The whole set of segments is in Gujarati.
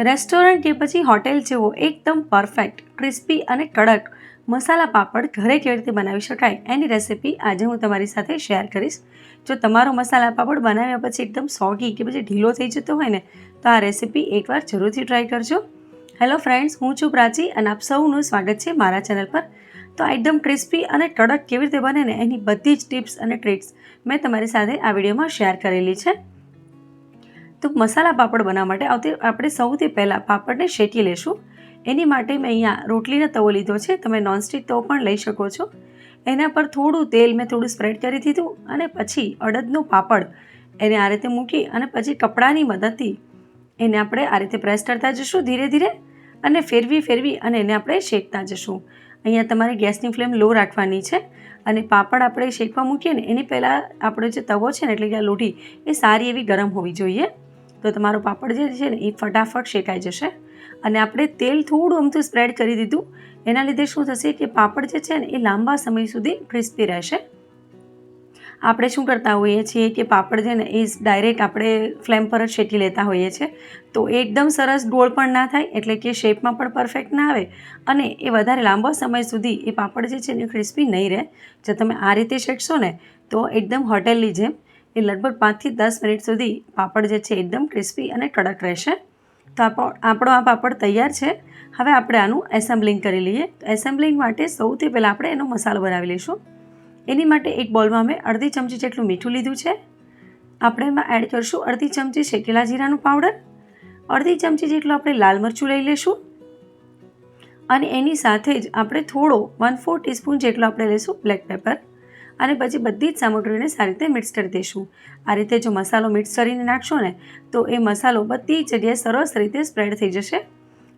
રેસ્ટોરન્ટ કે પછી હોટેલ જેવો એકદમ પરફેક્ટ ક્રિસ્પી અને કડક મસાલા પાપડ ઘરે કેવી રીતે બનાવી શકાય એની રેસિપી આજે હું તમારી સાથે શેર કરીશ. જો તમારો મસાલા પાપડ બનાવ્યા પછી એકદમ સોગી કે પછી ઢીલો થઈ જતો હોય ને તો આ રેસિપી એકવાર જરૂરથી ટ્રાય કરજો. હેલો ફ્રેન્ડ્સ, હું છું પ્રાચી અને આપ સૌનું સ્વાગત છે મારા ચેનલ પર. તો એકદમ ક્રિસ્પી અને કડક કેવી રીતે બને ને એની બધી જ ટિપ્સ અને ટ્રિક્સ મેં તમારી સાથે આ વિડીયોમાં શેર કરેલી છે. તો મસાલા પાપડ બનાવવા માટે આપણે સૌથી પહેલાં પાપડને શેકી લેશું. એની માટે મેં અહીંયા રોટલીનો તવો લીધો છે. તમે નોનસ્ટિક તવો પણ લઈ શકો છો. એના પર થોડું તેલ મેં થોડું સ્પ્રેડ કરી દીધું અને પછી અડદનું પાપડ એને આ રીતે મૂકી અને પછી કપડાની મદદથી એને આપણે આ રીતે પ્રેસ કરતા જશું ધીરે ધીરે અને ફેરવી અને એને આપણે શેકતા જશું. અહીંયા તમારે ગેસની ફ્લેમ લો રાખવાની છે અને પાપડ આપણે શેકવા મૂકીએ ને એની પહેલાં આપણો જે તવો છે ને એટલે કે આ લોઢી એ સારી એવી ગરમ હોવી જોઈએ. તો તમારો પાપડ જે છે ને એ ફટાફટ શેકાઈ જશે. અને આપણે તેલ થોડું અમથું સ્પ્રેડ કરી દીધું. એના લીધે શું થશે કે પાપડ જે છે ને એ લાંબા સમય સુધી ક્રિસ્પી રહેશે. આપણે શું કરતા હોઈએ છીએ કે પાપડ છે ને એ ડાયરેક્ટ આપણે ફ્લેમ પર જ શેકી લેતા હોઈએ છીએ. તો એકદમ સરસ ગોળ પણ ના થાય એટલે કે શેપમાં પણ પરફેક્ટ ના આવે અને એ વધારે લાંબો સમય સુધી એ પાપડ જે છે ને એ ક્રિસ્પી નહીં રહે. જો તમે આ રીતે શેકશો ને તો એકદમ હોટેલની જેમ એ લગભગ 5 થી 10 મિનિટ સુધી પાપડ જે છે એકદમ ક્રિસ્પી અને કડક રહેશે. તો આપણો આ પાપડ તૈયાર છે. હવે આપણે આનું એસેમ્બલિંગ કરી લઈએ. એસેમ્બલિંગ માટે સૌથી પહેલાં આપણે એનો મસાલો બનાવી લઈશું. એની માટે એક બોલમાં મેં અડધી ચમચી જેટલું મીઠું લીધું છે. આપણે એમાં એડ કરીશું અડધી ચમચી શેકેલા જીરાનું પાવડર, અડધી ચમચી જેટલું આપણે લાલ મરચું લઈ લઈશું અને એની સાથે જ આપણે થોડો 1/4 ટીસ્પૂન જેટલો આપણે લઈશું બ્લેક પેપર અને પછી બધી જ સામગ્રીને સારી રીતે મિક્સ કરી દઈશું. આ રીતે જો મસાલો મિક્સ કરીને નાખશો ને તો એ મસાલો બધી જગ્યાએ સરસ રીતે સ્પ્રેડ થઈ જશે.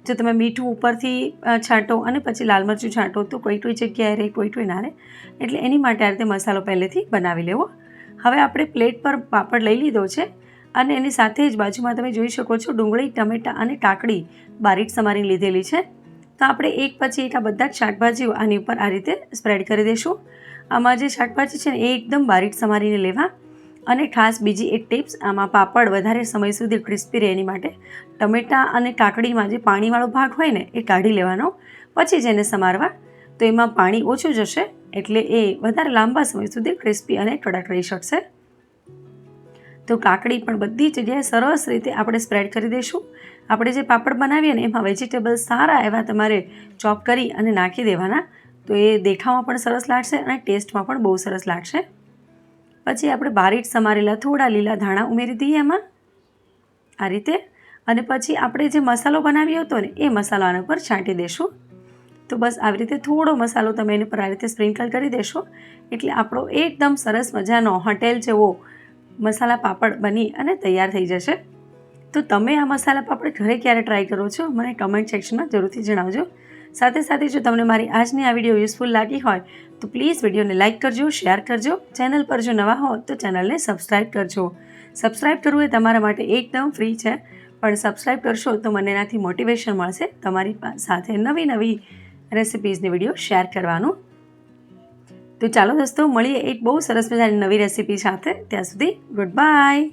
જો તમે મીઠું ઉપરથી છાંટો અને પછી લાલ મરચું છાંટો તો કોઈ જગ્યાએ રહે કોઈ ના રહે. એટલે એની માટે આ રીતે મસાલો પહેલેથી બનાવી લેવો. હવે આપણે પ્લેટ પર પાપડ લઈ લીધો છે અને એની સાથે જ બાજુમાં તમે જોઈ શકો છો ડુંગળી, ટમેટાં અને કાકડી બારીક સમારી લીધેલી છે. તો આપણે એક પછી એક આ બધા જ શાકભાજીઓ આની ઉપર આ રીતે સ્પ્રેડ કરી દઈશું. આમાં જે શાકભાજી છે ને એ એકદમ બારીક સમારીને લેવા. અને ખાસ બીજી એક ટિપ્સ, આમાં પાપડ વધારે સમય સુધી ક્રિસ્પી રહે એની માટે ટમેટાં અને કાકડીમાં જે પાણીવાળો ભાગ હોય ને એ કાઢી લેવાનો પછી જ એને સમારવા. તો એમાં પાણી ઓછું જશે એટલે એ વધારે લાંબા સમય સુધી ક્રિસ્પી અને કડક રહી શકશે. તો કાકડી પણ બધી જગ્યાએ સરસ રીતે આપણે સ્પ્રેડ કરી દઈશું. આપણે જે પાપડ બનાવીએ ને એમાં વેજીટેબલ્સ સારા એવા તમારે ચોપ કરી અને નાખી દેવાના. તો એ દેખાવમાં પણ સરસ લાગશે અને ટેસ્ટમાં પણ બહુ સરસ લાગશે. પછી આપણે બારીક સમારેલા થોડા લીલા ધાણા ઉમેરી દઈએ એમાં આ રીતે. અને પછી આપણે જે મસાલો બનાવ્યો હતો ને એ મસાલો આના પર છાંટી દઈશું. તો બસ આવી રીતે થોડો મસાલો તમે એની પર આ રીતે સ્પ્રિંકલ કરી દેશો એટલે આપણો એકદમ સરસ મજાનો હોટેલ જેવો મસાલા પાપડ બની અને તૈયાર થઈ જશે. તો તમે આ મસાલા પાપડ ઘરે ક્યારે ટ્રાય કરો છો મને કમેન્ટ સેક્શનમાં જરૂરથી જણાવજો. સાથે જો તમને મારી આજની આ વિડીયો યુઝફુલ લાગી હોય તો પ્લીઝ વિડીયોને લાઇક કરજો, શેર કરજો. ચેનલ પર જો નવા હો તો ચેનલને સબસ્ક્રાઈબ કરજો. સબસ્ક્રાઈબ કરવું એ તમારા માટે એકદમ ફ્રી છે, પણ સબસ્ક્રાઈબ કરશો તો મને એનાથી મોટિવેશન મળશે તમારી સાથે નવી રેસિપીઝની વિડીયો શેર કરવાનું. તો ચાલો દોસ્તો, મળીએ એક બહુ સરસ મજાની નવી રેસિપી સાથે. ત્યાં સુધી ગુડ બાય.